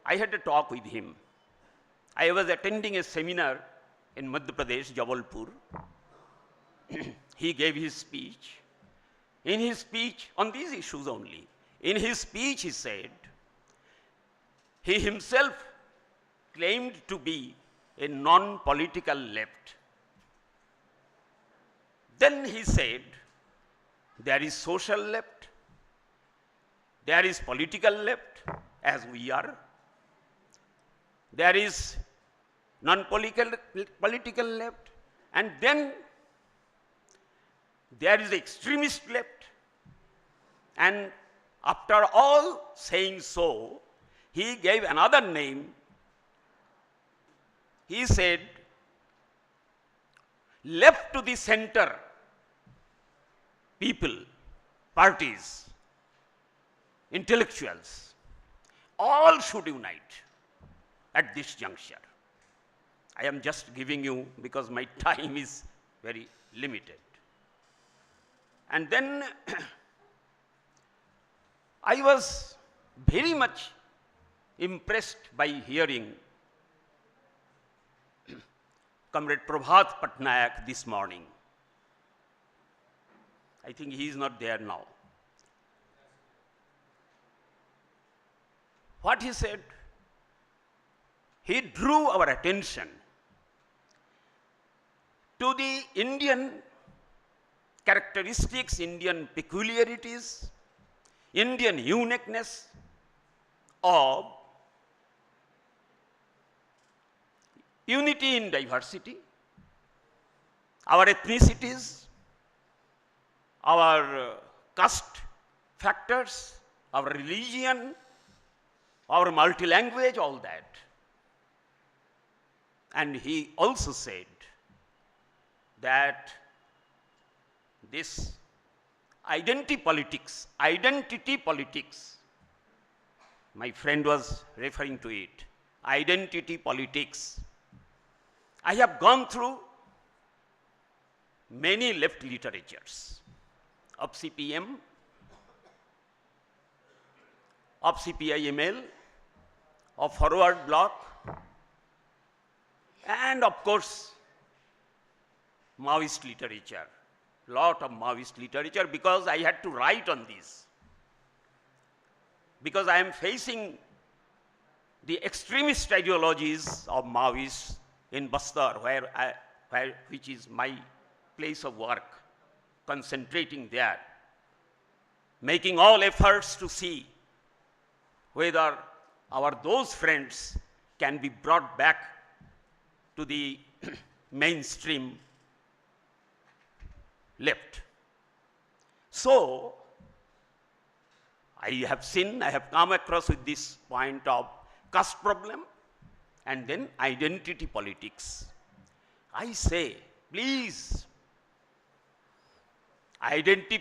I had a talk with him. I was attending a seminar in Madhya Pradesh, Jabalpur. He gave his speech. In his speech, on these issues only, in his speech he said, he himself claimed to be a non-political left. Then he said, there is social left, there is political left, as we are, there is non-political left, and then there is extremist left. And after all saying so, he gave another name. He said, left to the center people, parties, intellectuals, all should unite at this juncture. I am just giving you because my time is very limited. And then I was very much impressed by hearing Comrade Prabhat Patnaik this morning. I think he is not there now. What he said, he drew our attention to the Indian characteristics, Indian peculiarities, Indian uniqueness of unity in diversity, our ethnicities, our caste factors, our religion, our multi-language, all that. And he also said that this identity politics, my friend was referring to it, identity politics. I have gone through many left literatures of CPM, of CPI-ML, of Forward Bloc, and of course, Maoist literature, lot of Maoist literature, because I had to write on this. Because I am facing the extremist ideologies of Maoists in Bastar, which is my place of work, concentrating there, making all efforts to see whether those friends can be brought back to the mainstream left. So, I have come across with this point of caste problem and then identity politics. I say, please, identity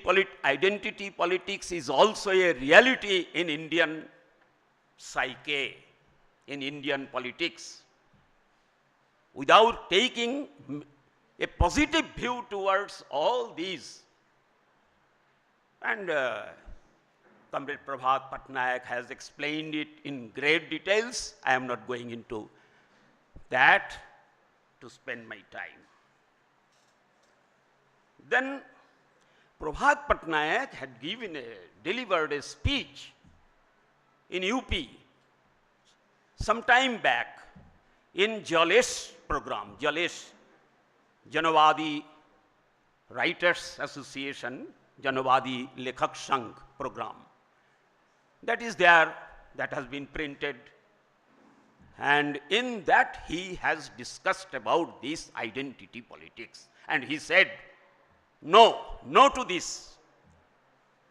politics is also a reality in Indian psyche, in Indian politics. Without taking a positive view towards all these, and Comrade Prabhat Patnaik has explained it in great details. I am not going into that to spend my time. Then Prabhat Patnaik had delivered a speech in UP some time back in Jalesh program, Jalesh, Janavadi Writers Association, Janavadi Lekhak Sangh program. That is there, that has been printed. And in that he has discussed about this identity politics. And he said, no to this,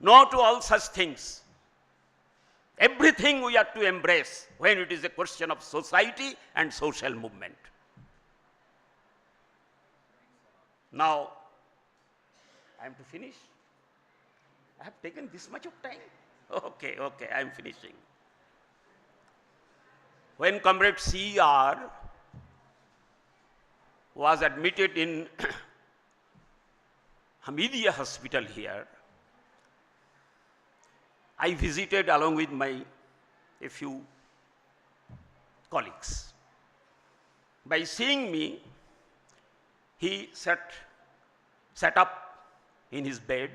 no to all such things. Everything we have to embrace when it is a question of society and social movement. Now, I am to finish. I have taken this much of time. Okay, I am finishing. When Comrade C.R. was admitted in Hamidiya Hospital here, I visited along with a few colleagues. By seeing me, he sat up in his bed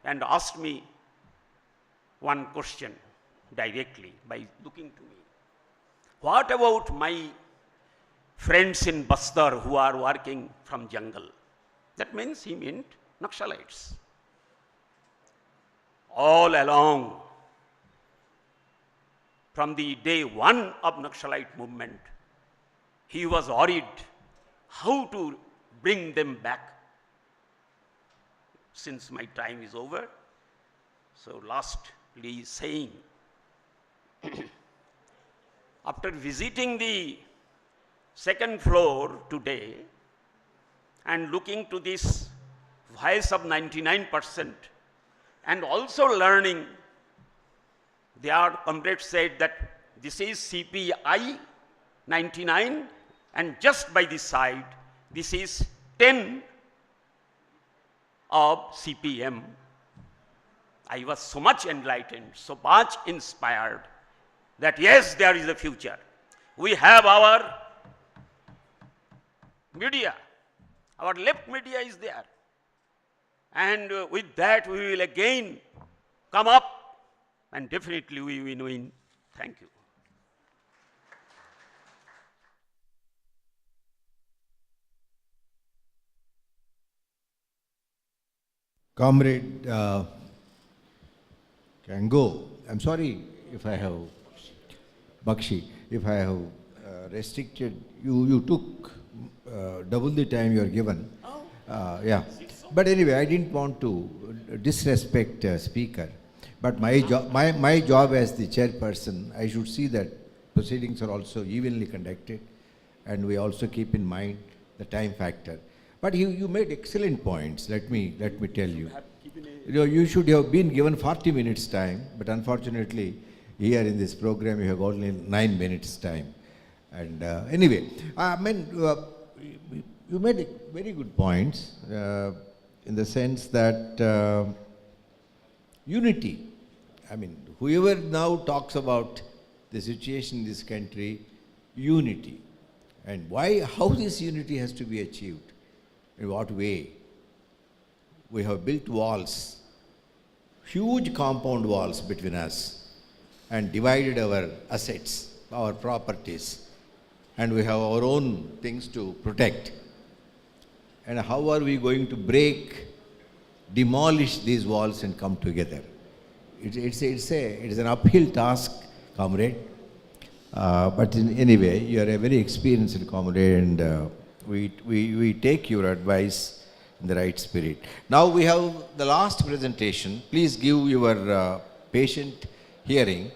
and asked me one question directly by looking to me. What about my friends in Bastar who are working from jungle? That means he meant Naxalites. All along, from the day one of Naxalite movement, he was worried how to bring them back. Since my time is over, so lastly saying, after visiting the second floor today and looking to this voice of 99% and also learning, their comrades said that this is CPI 99 and just by the side this is 10 of CPM. I was so much enlightened, so much inspired that yes, there is a future. We have our media, our left media is there. And with that we will again come up and definitely we will win. Thank you. Comrade can go. I'm sorry if I have, Bakshi, if I have restricted you. You took double the time you are given. Oh. Yeah. But anyway, I didn't want to disrespect speaker. But my job as the chairperson, I should see that proceedings are also evenly conducted, and we also keep in mind the time factor. But you made excellent points. Let me tell you. You should have been given 40 minutes time, but unfortunately, here in this program you have only 9 minutes time. And anyway, I mean, you made very good points in the sense that unity. I mean, whoever now talks about the situation in this country, unity, and how this unity has to be achieved. In what way? We have built walls, huge compound walls between us, and divided our assets, our properties, and we have our own things to protect. And how are we going to demolish these walls and come together? It's an uphill task, comrade. But anyway, you are a very experienced comrade, and we take your advice in the right spirit. Now we have the last presentation. Please give your patient hearing.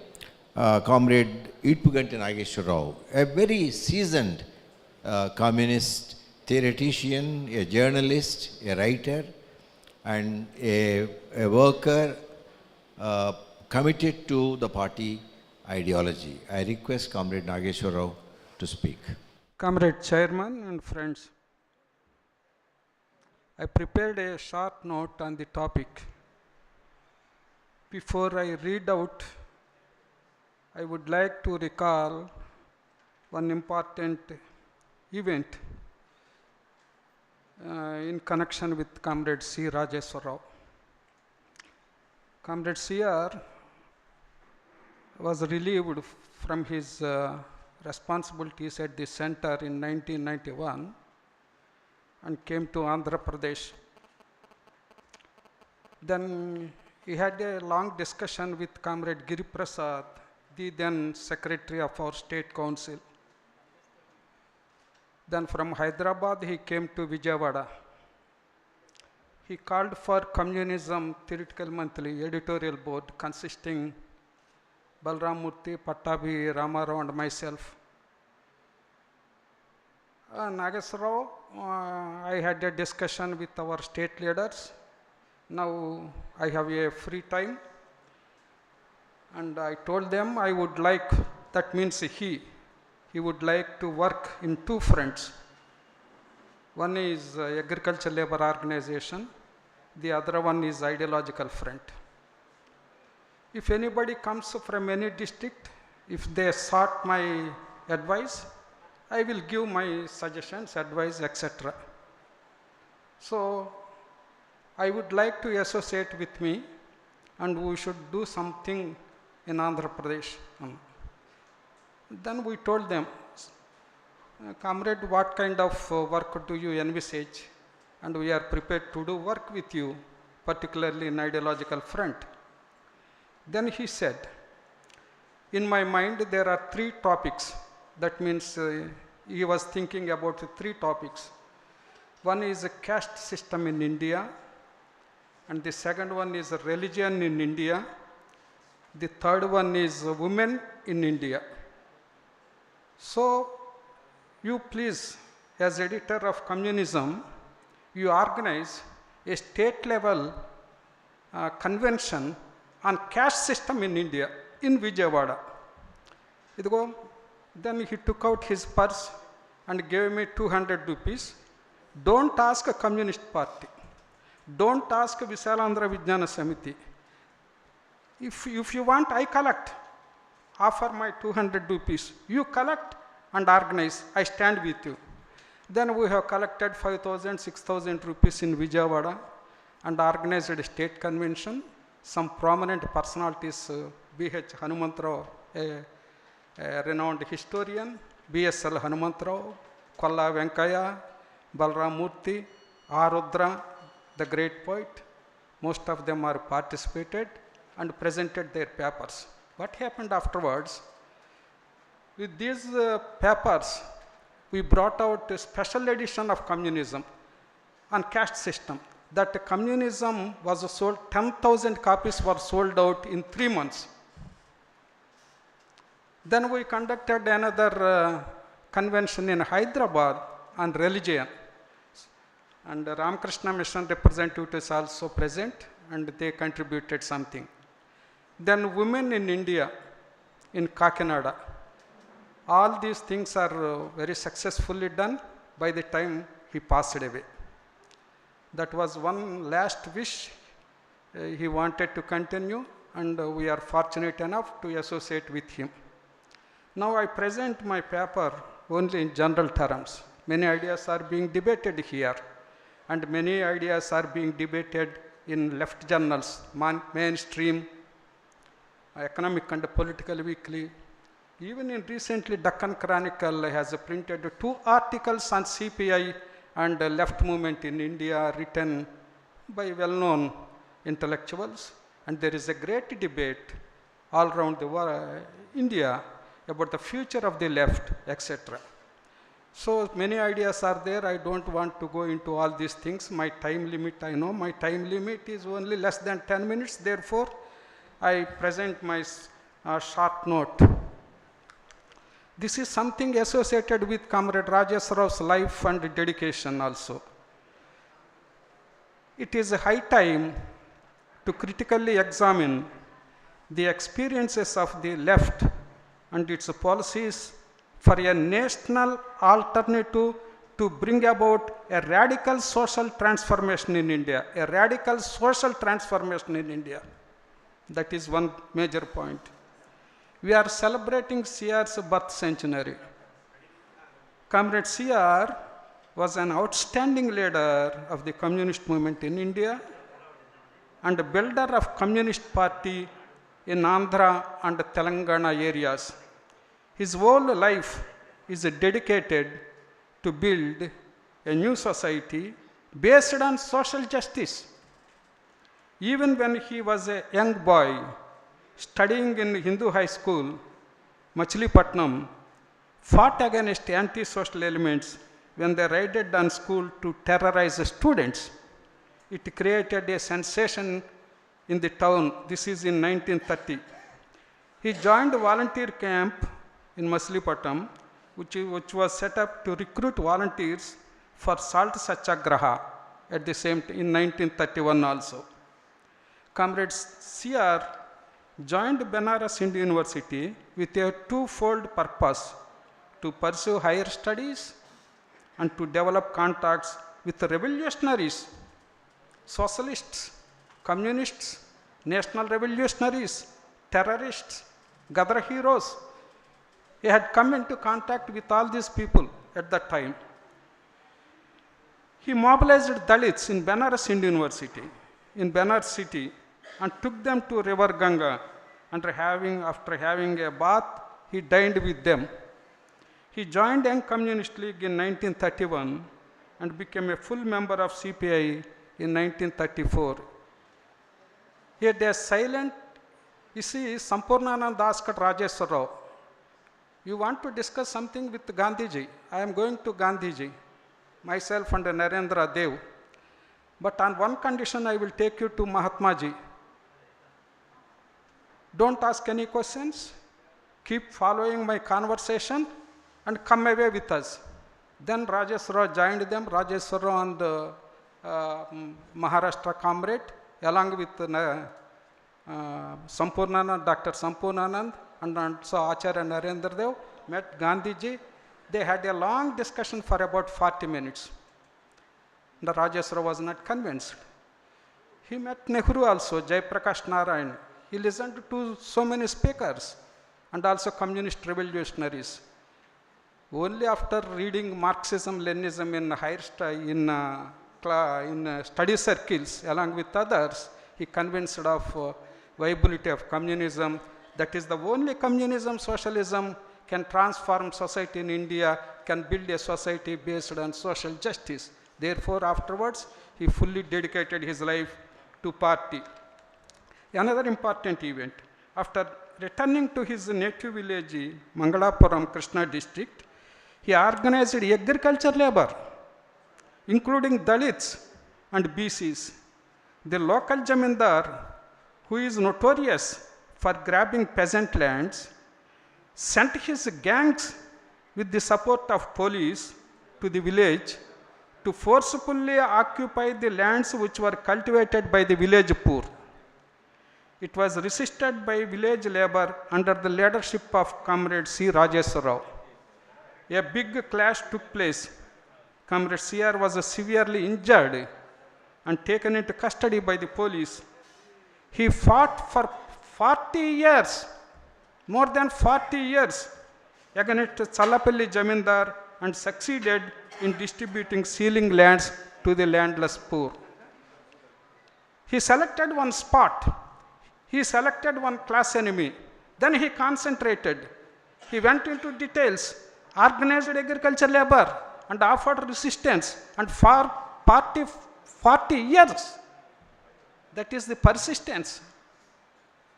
Comrade Idpuganti Nageshwar Rao, a very seasoned communist theoretician, a journalist, a writer, and a worker committed to the party ideology. I request Comrade Nageshwar Rao to speak. Comrade Chairman and friends, I prepared a short note on the topic. Before I read out, I would like to recall one important event in connection with Comrade C. Rajeswar Rao. Comrade CR was relieved from his responsibilities at the center in 1991 and came to Andhra Pradesh. Then he had a long discussion with Comrade Giri Prasad, the then secretary of our state council. Then from Hyderabad he came to Vijayawada. He called for Communism Theoretical Monthly editorial board consisting Balram Murthy, Pattabi, Ramarao and myself. Nageshwar Rao, I had a discussion with our state leaders. Now I have a free time and I told them I would like, that means he would like to work in two fronts. One is agriculture labor organization, the other one is ideological front. If anybody comes from any district, if they sought my advice, I will give my suggestions, advice, etc. So I would like to associate with me, and we should do something in Andhra Pradesh. Then we told them, comrade, what kind of work do you envisage? And we are prepared to do work with you, particularly in ideological front. Then he said, in my mind there are 3 topics. That means he was thinking about the 3 topics. One is a caste system in India, and the second one is religion in India. The third one is women in India. So you please, as editor of Communism, you organize a state level convention on caste system in India, in Vijayawada. Then he took out his purse and gave me 200 rupees. Don't ask a Communist Party. Don't ask Visalandra Vijnana Samiti. If you want, I collect. Offer my 200 rupees. You collect and organize. I stand with you. Then we have collected 5,000, 6,000 rupees in Vijayawada and organized a state convention. Some prominent personalities, B.H. Hanumantrao, a renowned historian, B.S.L. Hanumantrao, Kolla Venkaya, Balram Murthy, Arudra, the great poet. Most of them are participated and presented their papers. What happened afterwards? With these papers, we brought out a special edition of Communism on caste system. That Communism was sold, 10,000 copies were sold out in 3 months. Then we conducted another convention in Hyderabad on religion. And Ramakrishna Mission representatives also present, and they contributed something. Then women in India, in Kakinada. All these things are very successfully done by the time he passed away. That was one last wish he wanted to continue, and we are fortunate enough to associate with him. Now I present my paper only in general terms. Many ideas are being debated here, and many ideas are being debated in left journals, mainstream, Economic and Political Weekly. Even in recently, Deccan Chronicle has printed 2 articles on CPI and left movement in India, written by well-known intellectuals. And there is a great debate all around the world, India, about the future of the left, etc. So many ideas are there. I don't want to go into all these things. My time limit, I know my time limit is only less than 10 minutes. Therefore, I present my short note. This is something associated with Comrade Rajesh Rao's life and dedication also. It is a high time to critically examine the experiences of the left and its policies for a national alternative to bring about a radical social transformation in India. A radical social transformation in India. That is one major point. We are celebrating CR's birth centenary. Comrade CR was an outstanding leader of the communist movement in India and a builder of Communist Party in Andhra and Telangana areas. His whole life is dedicated to build a new society based on social justice. Even when he was a young boy, studying in Hindu high school, Machilipatnam, fought against anti-social elements when they raided on school to terrorize the students. It created a sensation in the town. This is in 1930. He joined a volunteer camp in Machilipatnam, which was set up to recruit volunteers for Salt Satyagraha at the same time in 1931 also. Comrade CR joined Benares Hindu University with a twofold purpose: to pursue higher studies and to develop contacts with revolutionaries, socialists, communists, national revolutionaries, terrorists, Gadar heroes. He had come into contact with all these people at that time. He mobilized Dalits in Banaras Indian University, in Banaras city, and took them to River Ganga. And after having a bath, he dined with them. He joined Young Communist League in 1931 and became a full member of CPI in 1934. He had a silent, you see, Sampurnanand Daskar Rajeshwar Rao. You want to discuss something with Gandhiji? I am going to Gandhiji, myself and Narendra Dev. But on one condition, I will take you to Mahatma Ji. Don't ask any questions. Keep following my conversation and come away with us. Then Rajeshwar Rao joined them, Rajeshwar Rao and Maharashtra comrade, along with Sampurnanand, Dr. Sampurnanand, and also Acharya Narendra Dev, met Gandhiji. They had a long discussion for about 40 minutes. The Rajeshwar Rao was not convinced. He met Nehru also, Jayaprakash Narayan. He listened to so many speakers and also communist revolutionaries. Only after reading Marxism, Leninism in higher in study circles along with others, he convinced of viability of communism. That is the only communism, socialism can transform society in India, can build a society based on social justice. Therefore, afterwards, he fully dedicated his life to party. Another important event, after returning to his native village, Mangalapuram, Krishna district, he organized agriculture labor, including Dalits and BCs. The local Jamindar, who is notorious for grabbing peasant lands, sent his gangs with the support of police to the village to forcefully occupy the lands which were cultivated by the village poor. It was resisted by village labor under the leadership of Comrade C. Rajeshwar Rao. A big clash took place. Comrade CR was severely injured and taken into custody by the police. He fought for 40 years, more than 40 years, against Challapalli Jamindar and succeeded in distributing sealing lands to the landless poor. He selected one spot. He selected one class enemy. Then he concentrated. He went into details, organized agriculture labor, and offered resistance, and for 40 years. That is the persistence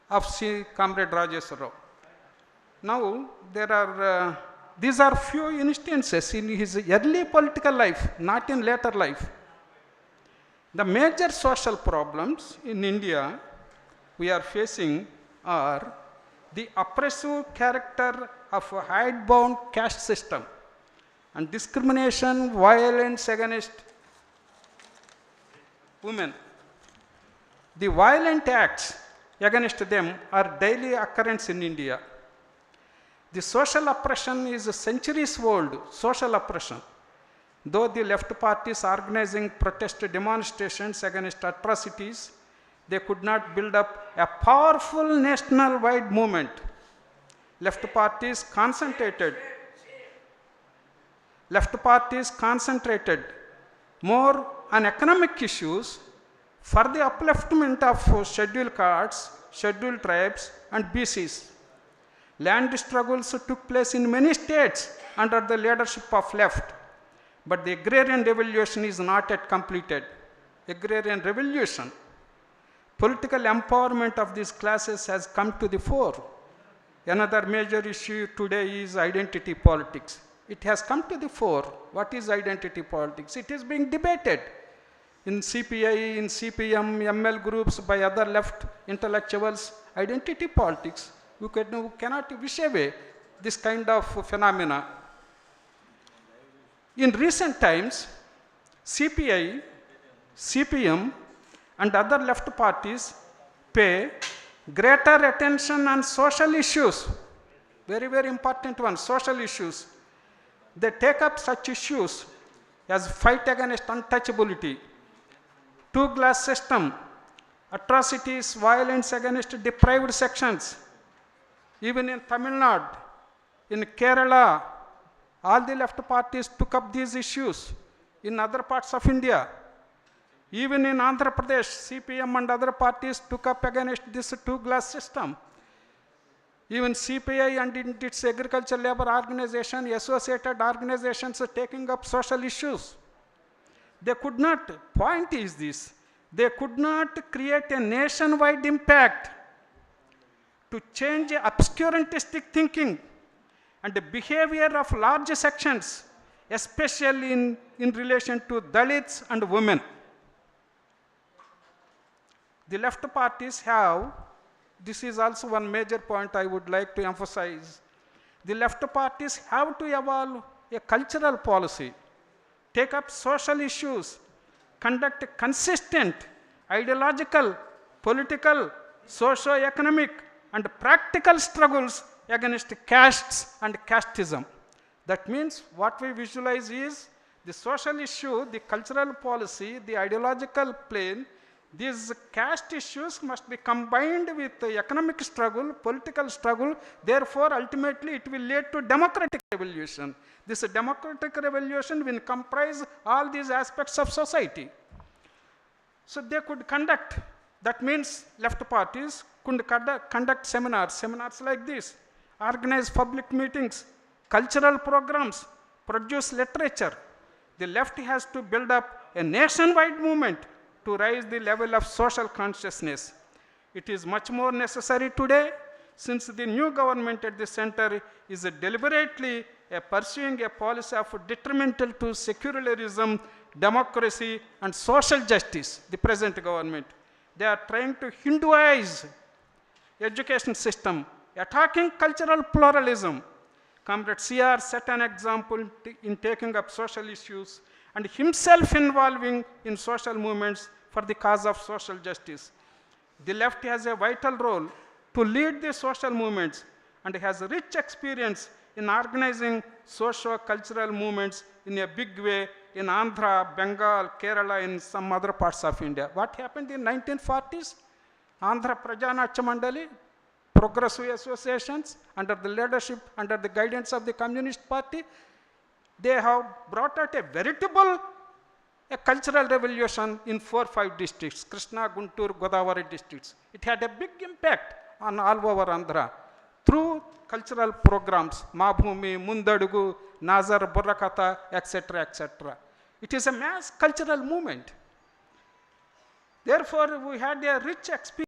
of Comrade Rajeshwar Rao. Now, these are few instances in his early political life, not in later life. The major social problems in India we are facing are the oppressive character of a hidebound caste system and discrimination, violence against women. The violent acts against them are daily occurrence in India. The social oppression is a centuries-old social oppression. Though the left parties organizing protest demonstrations against atrocities, they could not build up a powerful national-wide movement. Left parties concentrated more on economic issues for the upliftment of scheduled castes, scheduled tribes, and BCs. Land struggles took place in many states under the leadership of left, but the agrarian revolution is not yet completed. Agrarian revolution. Political empowerment of these classes has come to the fore. Another major issue today is identity politics. It has come to the fore. What is identity politics? It is being debated in CPI, in CPM, ML groups, by other left intellectuals. Identity politics. We cannot wish away this kind of phenomena. In recent times, CPI, CPM, and other left parties pay greater attention on social issues. Very, very important one, social issues. They take up such issues as fight against untouchability, two-class system, atrocities, violence against deprived sections. Even in Tamil Nadu, In Kerala, all the left parties took up these issues. In other parts of India, even in Andhra Pradesh, CPM and other parties took up against this two-glass system. Even CPI and its agriculture labor organization, associated organizations are taking up social issues. They could not, point is this, they could not create a nationwide impact to change obscurantistic thinking and the behavior of large sections, especially in relation to Dalits and women. The left parties have, this is also one major point I would like to emphasize, the left parties have to evolve a cultural policy, take up social issues, conduct consistent ideological, political, socio-economic, and practical struggles against castes and casteism. That means what we visualize is the social issue, the cultural policy, the ideological plane. These caste issues must be combined with the economic struggle, political struggle. Therefore, ultimately, it will lead to democratic revolution. This democratic revolution will comprise all these aspects of society. So they could conduct, that means left parties could conduct seminars like this, organize public meetings, cultural programs, produce literature. The left has to build up a nationwide movement to raise the level of social consciousness. It is much more necessary today since the new government at the center is deliberately pursuing a policy of detrimental to secularism, democracy, and social justice, the present government. They are trying to Hinduize education system, attacking cultural pluralism. Comrade C.R. set an example in taking up social issues and himself involving in social movements for the cause of social justice. The left has a vital role to lead the social movements and has a rich experience in organizing socio-cultural movements in a big way in Andhra, Bengal, Kerala, and some other parts of India. What happened in 1940s? Andhra Prajanatya Mandali, progressive associations under the leadership, under the guidance of the Communist Party, they have brought out a veritable cultural revolution in 4 or 5 districts, Krishna, Guntur, Godavari districts. It had a big impact on all over Andhra through cultural programs, Mabhumi, Mundadugu, Nazar, Burrakata, etc., etc. It is a mass cultural movement. Therefore, we had a rich experience